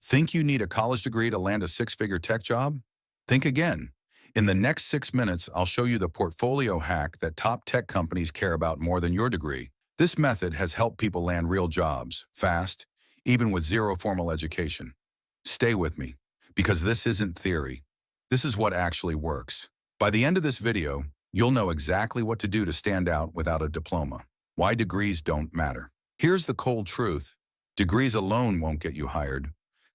Think you need a college degree to land a six-figure tech job? Think again. In the next 6 minutes, I'll show you the portfolio hack that top tech companies care about more than your degree. This method has helped people land real jobs, fast, even with zero formal education. Stay with me, because this isn't theory. This is what actually works. By the end of this video, you'll know exactly what to do to stand out without a diploma. Why degrees don't matter. Here's the cold truth. Degrees alone won't get you hired.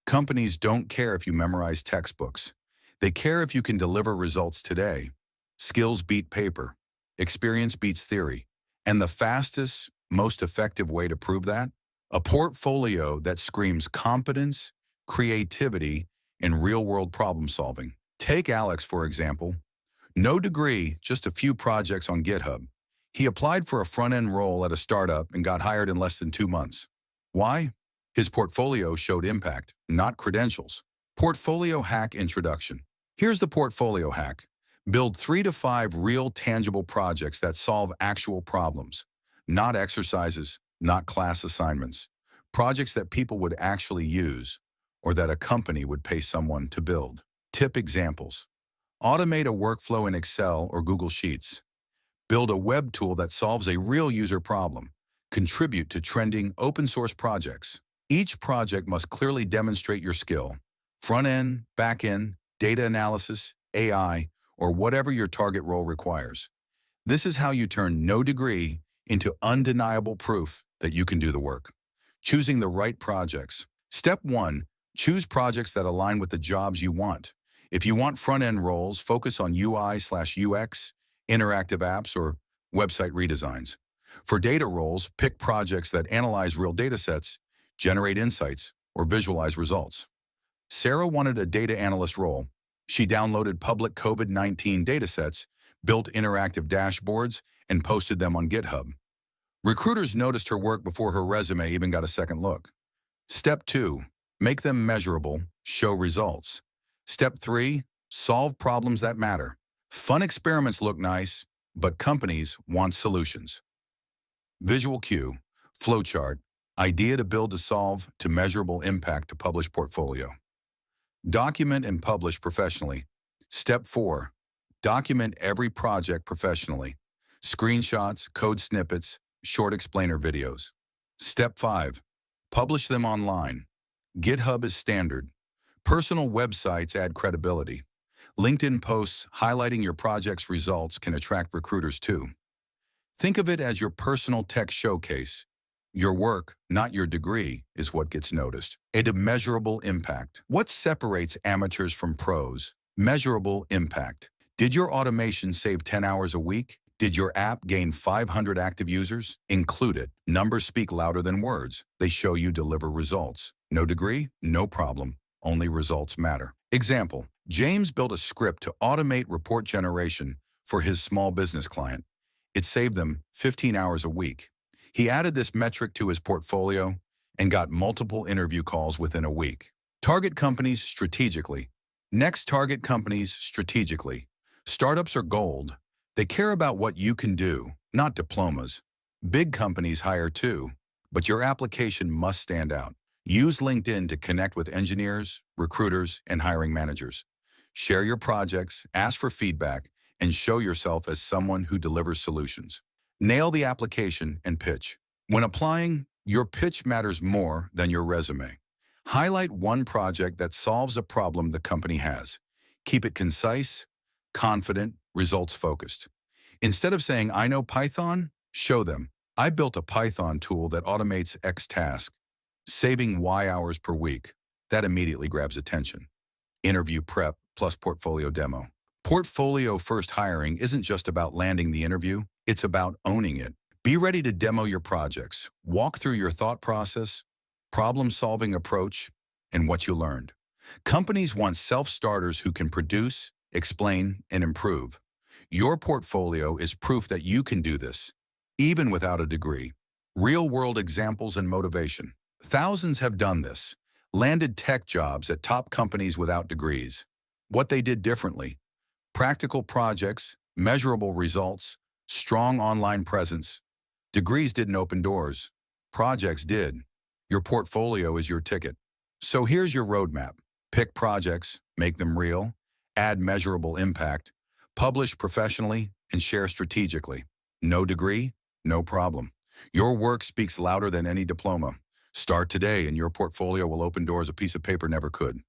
Companies don't care if you memorize textbooks. They care if you can deliver results today. Skills beat paper. Experience beats theory. And the fastest, most effective way to prove that? A portfolio that screams competence, creativity, and real-world problem solving. Take Alex, for example. No degree, just a few projects on GitHub. He applied for a front-end role at a startup and got hired in less than 2 months. Why? His portfolio showed impact, not credentials. Portfolio hack introduction. Here's the portfolio hack. Build 3 to 5 real tangible projects that solve actual problems. Not exercises, not class assignments. Projects that people would actually use, or that a company would pay someone to build. Tip examples. Automate a workflow in Excel or Google Sheets. Build a web tool that solves a real user problem. Contribute to trending open source projects. Each project must clearly demonstrate your skill. Front-end, back-end, data analysis, AI, or whatever your target role requires. This is how you turn no degree into undeniable proof that you can do the work. Choosing the right projects. Step 1, choose projects that align with the jobs you want. If you want front-end roles, focus on UI/UX, interactive apps, or website redesigns. For data roles, pick projects that analyze real data sets, generate insights, or visualize results. Sarah wanted a data analyst role. She downloaded public COVID-19 datasets, built interactive dashboards, and posted them on GitHub. Recruiters noticed her work before her resume even got a second look. Step 2, make them measurable, show results. Step 3, solve problems that matter. Fun experiments look nice, but companies want solutions. Visual cue, flowchart, idea to build to solve to measurable impact to publish portfolio. Document and publish professionally. Step 4, document every project professionally. Screenshots, code snippets, short explainer videos. Step 5, publish them online. GitHub is standard. Personal websites add credibility. LinkedIn posts highlighting your project's results can attract recruiters too. Think of it as your personal tech showcase. Your work, not your degree, is what gets noticed. A measurable impact. What separates amateurs from pros? Measurable impact. Did your automation save 10 hours a week? Did your app gain 500 active users? Include it. Numbers speak louder than words. They show you deliver results. No degree? No problem. Only results matter. Example, James built a script to automate report generation for his small business client. It saved them 15 hours a week. He added this metric to his portfolio and got multiple interview calls within a week. Target companies strategically. Next, target companies strategically. Startups are gold. They care about what you can do, not diplomas. Big companies hire too, but your application must stand out. Use LinkedIn to connect with engineers, recruiters, and hiring managers. Share your projects, ask for feedback, and show yourself as someone who delivers solutions. Nail the application and pitch. When applying, your pitch matters more than your resume. Highlight one project that solves a problem the company has. Keep it concise, confident, results-focused. Instead of saying, "I know Python," show them, "I built a Python tool that automates X task, saving Y hours per week." That immediately grabs attention. Interview prep plus portfolio demo. Portfolio-first hiring isn't just about landing the interview, it's about owning it. Be ready to demo your projects. Walk through your thought process, problem-solving approach, and what you learned. Companies want self-starters who can produce, explain, and improve. Your portfolio is proof that you can do this, even without a degree. Real-world examples and motivation. Thousands have done this, landed tech jobs at top companies without degrees. What they did differently: practical projects, measurable results, strong online presence. Degrees didn't open doors. Projects did. Your portfolio is your ticket. So here's your roadmap. Pick projects, make them real, add measurable impact, publish professionally, and share strategically. No degree? No problem. Your work speaks louder than any diploma. Start today and your portfolio will open doors a piece of paper never could.